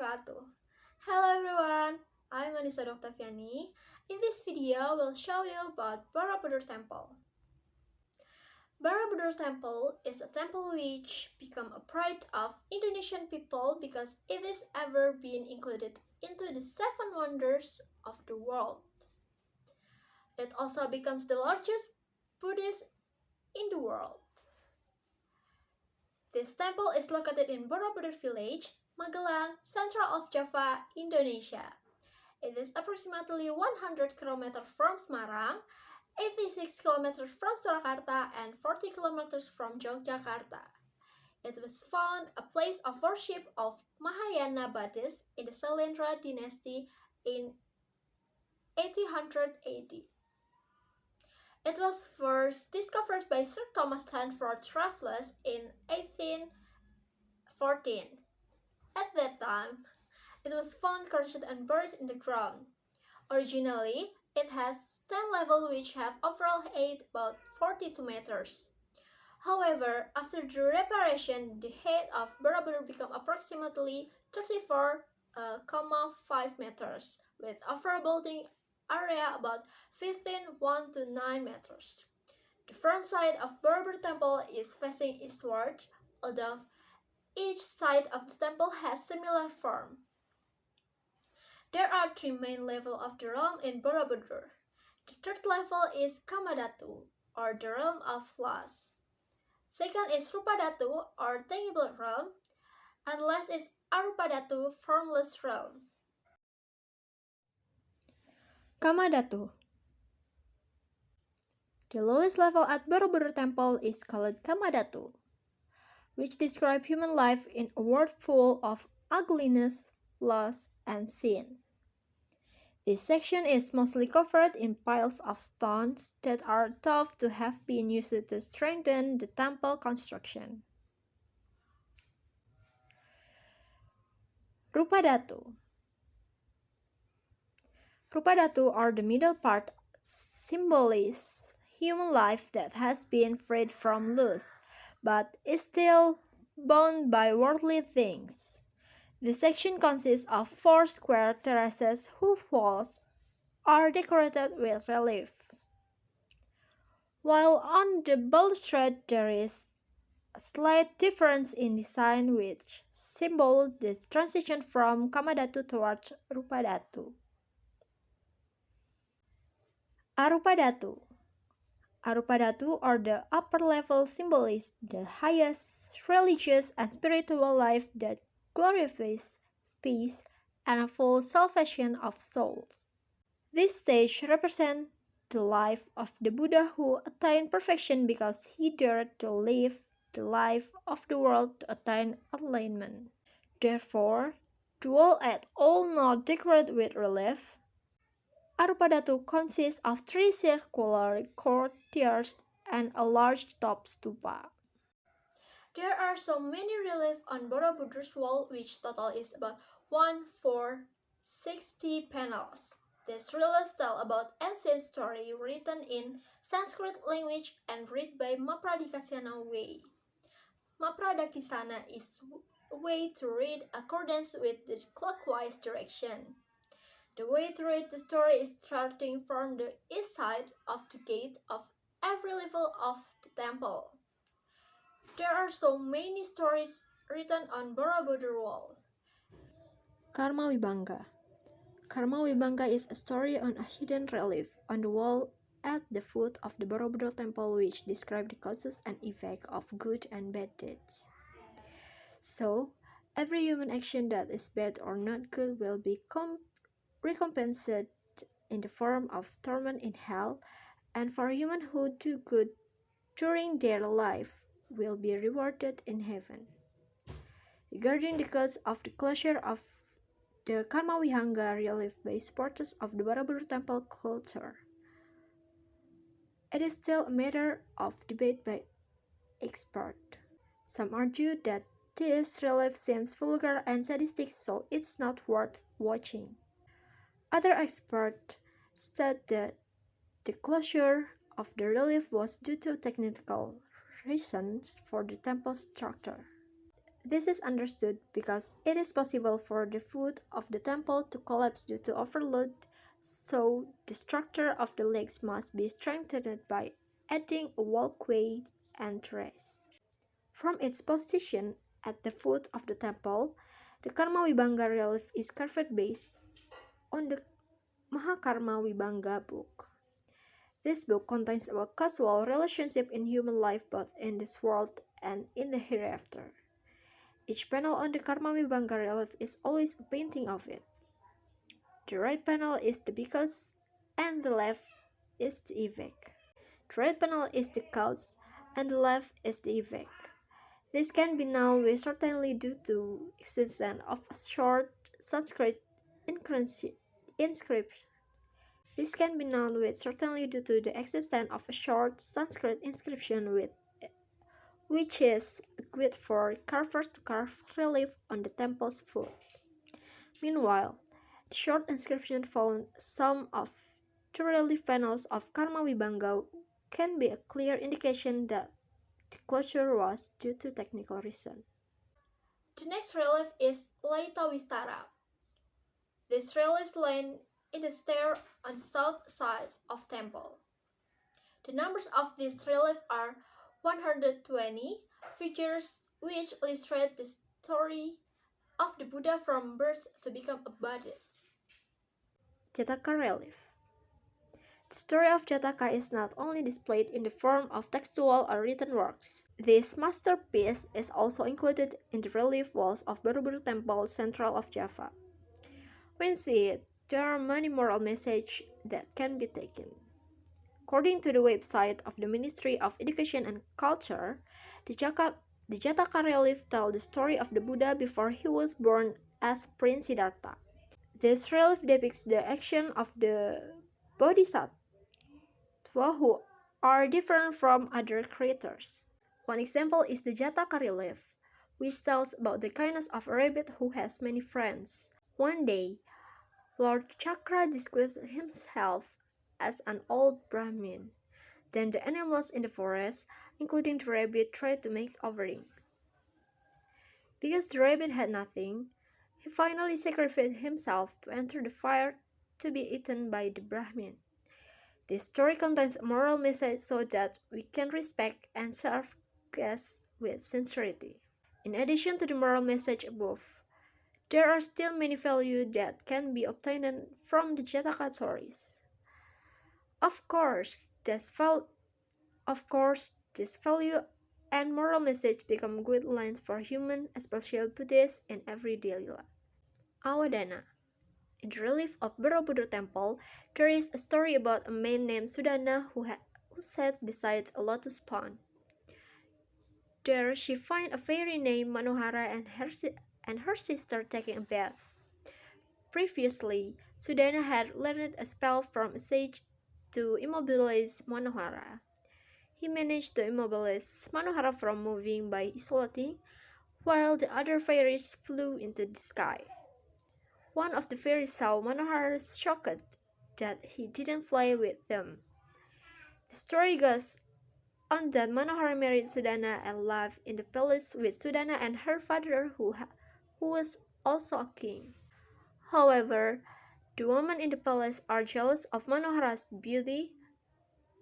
wabarakatuh. Hello everyone, I'm Annisa Dwi Oktaviyani. In this video, we'll show you about Borobudur Temple. Borobudur Temple is a temple which become a pride of Indonesian people because it is ever been included into the 7 wonders of the world. It also becomes the largest Buddhist in the world. This temple is located in Borobudur village, Magelang, central of Java, Indonesia. It is approximately 100 km from Semarang, 86 km from Surakarta, and 40 km from Yogyakarta. It was found a place of worship of Mahayana Buddhists in the Sailendra dynasty in 1880. It was first discovered by Sir Thomas Stanford Raffles in 1814. At that time, it was found crushed and buried in the ground. Originally, it has 10 levels which have overall height about 42 meters. However, after the reparation, the height of Borobudur became approximately 34,5 meters, with overall building area about 15.1 to 9 meters. The front side of Borobudur Temple is facing eastward, although each side of the temple has similar form. There are 3 main levels of the realm in Borobudur. The third level is Kamadhatu, or the realm of last. Second is Rupadhatu, or tangible realm, and last is Arupadhatu, formless realm. Kamadhatu. The lowest level at Borobudur Temple is called Kamadhatu, which describes human life in a world full of ugliness, loss, and sin. This section is mostly covered in piles of stones that are thought to have been used to strengthen the temple construction. Rupadhatu. Rupadhatu, or the middle part, symbolizes human life that has been freed from lust, but is still bound by worldly things. The section consists of 4 square terraces whose walls are decorated with relief. While on the balustrade there is a slight difference in design which symbolizes the transition from Kamadhatu towards Rupadhatu. Arupadhatu. Arupadhatu, or the upper level, symbolizes the highest religious and spiritual life that glorifies peace and a full salvation of soul. This stage represents the life of the Buddha who attained perfection because he dared to live the life of the world to attain enlightenment. Therefore, the wall at all not decorated with relief, Arupadhatu consists of 3 circular courtyards and a large top stupa. There are so many reliefs on Borobudur's wall, which total is about 1,460 panels. These reliefs tell about ancient story written in Sanskrit language and read by Mapradikasana way. Mapradikasana is a way to read accordance with the clockwise direction. The way to read the story is starting from the east side of the gate of every level of the temple. There are so many stories written on Borobudur wall. Karma Vibhanga. Karma Vibhanga is a story on a hidden relief on the wall at the foot of the Borobudur Temple which describes the causes and effects of good and bad deeds. So, every human action that is bad or not good will be recompensed in the form of torment in hell, and for humans who do good during their life will be rewarded in heaven. Regarding the cause of the closure of the Karma Vibhanga relief by supporters of the Borobudur Temple culture, it is still a matter of debate by experts. Some argue that this relief seems vulgar and sadistic, so it's not worth watching. Other experts state that the closure of the relief was due to technical reasons for the temple structure. This is understood because it is possible for the foot of the temple to collapse due to overload, so the structure of the legs must be strengthened by adding a walkway and terrace. From its position at the foot of the temple, the Karma Vibhanga relief is carved based on the Mahakarma Vibhanga book. This book contains about causal relationship in human life both in this world and in the hereafter. Each panel on the Karma Vibhanga relief is always a painting of it. The right panel is the because and the left is the effect. The right panel is the cause and the left is the effect. This can be known with certainty due to existence of a short Sanskrit inscription. This can be known with certainty due to the existence of a short Sanskrit inscription which is equipped for carver-to-carve relief on the temple's foot. Meanwhile, the short inscription found some of the relief panels of Karma Vibhanga can be a clear indication that the closure was due to technical reason. The next relief is Laita Vistara. This relief laid in the stair on the south side of temple. The numbers of this relief are 120 features which illustrate the story of the Buddha from birth to become a Buddhist. Jataka relief. The story of Jataka is not only displayed in the form of textual or written works. This masterpiece is also included in the relief walls of Borobudur Temple, central of Java. When you see it, there are many moral messages that can be taken. According to the website of the Ministry of Education and Culture, the Jataka relief tells the story of the Buddha before he was born as Prince Siddhartha. This relief depicts the action of the Bodhisattva who are different from other creatures. One example is the Jataka relief, which tells about the kindness of a rabbit who has many friends. One day, Lord Chakra disguised himself as an old Brahmin. Then the animals in the forest, including the rabbit, tried to make offerings. Because the rabbit had nothing, he finally sacrificed himself to enter the fire to be eaten by the Brahmin. This story contains a moral message so that we can respect and serve guests with sincerity. In addition to the moral message above, there are still many values that can be obtained from the Jataka stories. Of course, this value and moral message become guidelines for human, especially Buddhists, in everyday life. Awadana. In the relief of Borobudur Temple, there is a story about a man named Sudana who sat beside a lotus pond. There she finds a fairy named Manohara and her sister taking a bath. Previously, Sudana had learned a spell from a sage to immobilize Manohara. He managed to immobilize Manohara from moving by isolating, while the other fairies flew into the sky. One of the fairies saw Manohara shocked that he didn't fly with them. The story goes on that Manohara married Sudana and lived in the palace with Sudana and her father who was also a king. However, the women in the palace are jealous of Manohara's beauty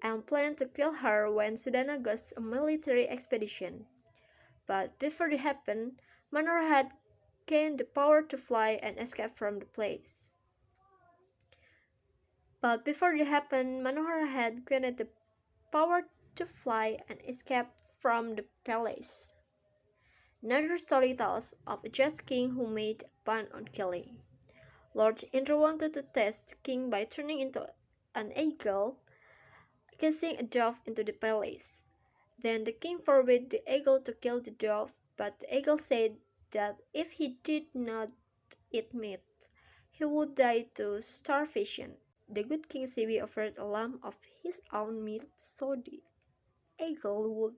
and plan to kill her when Sudana goes on a military expedition. But before it happened, Manohara had gained the power to fly and escape from the place. Manohara had gained the power to fly and escape from the palace. Another story tells of a just king who made a ban on killing. Lord Indra wanted to test the king by turning into an eagle, casting a dove into the palace. Then the king forbade the eagle to kill the dove, but the eagle said that if he did not eat meat, he would die to starvation. The good King Sibi offered a lamb of his own meat so the eagle would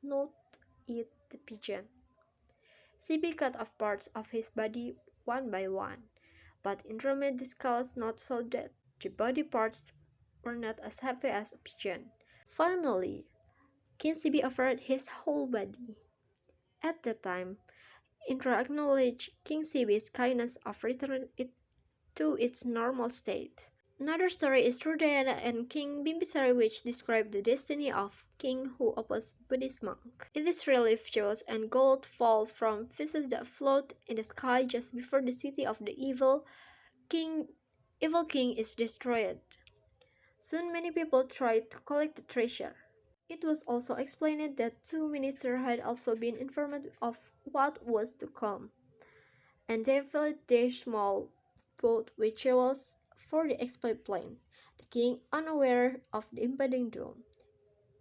not eat the pigeon. Sibi cut off parts of his body one by one, but Indra made the skulls not so that the body parts were not as heavy as a pigeon. Finally, King Sibi offered his whole body. At that time, Indra acknowledged King Sibi's kindness of returning it to its normal state. Another story is Rudayana and King Bimbisara, which describe the destiny of king who opposed Buddhist monk. In this relief, jewels and gold fall from fishes that float in the sky just before the city of the king, evil king is destroyed. Soon many people tried to collect the treasure. It was also explained that two ministers had also been informed of what was to come, and they filled their small boat with jewels for the exploit plane. The king, unaware of the impending doom,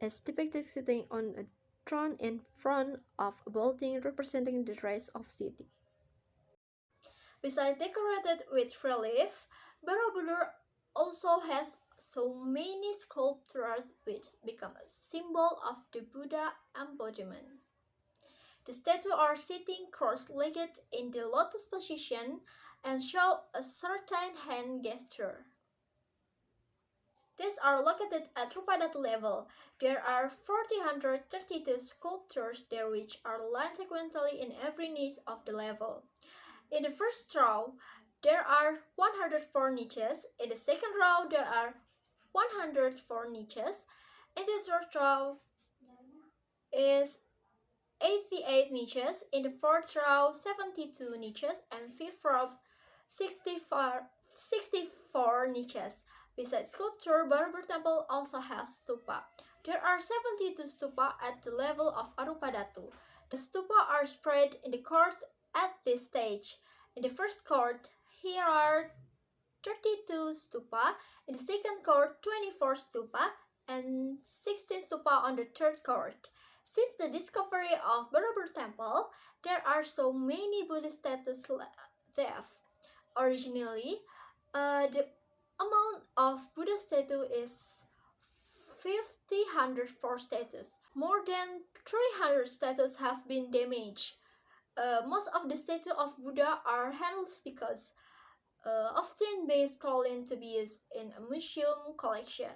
is depicted sitting on a throne in front of a building representing the rise of city. Besides decorated with relief, Borobudur also has so many sculptures which become a symbol of the Buddha embodiment. The statues are sitting cross-legged in the lotus position and show a certain hand gesture. These are located at Rupadatu level. There are 432 sculptures there which are lined sequentially in every niche of the level. In the first row, there are 104 niches. In the second row, there are 104 niches. In the third row is 88 niches. In the fourth row, 72 niches. And fifth row, 64 niches. Besides sculpture, Borobudur Temple also has stupa. There are 72 stupa at the level of Arupadatu. The stupa are spread in the court at this stage. In the first court, here are 32 stupa. In the second court, 24 stupa and 16 stupa on the third court. Since the discovery of Borobudur Temple, there are so many Buddhist statues left. Originally, the amount of Buddha statue is 1,504 statues. More than 300 statues have been damaged. Most of the statues of Buddha are handless because often being stolen to be used in a museum collection.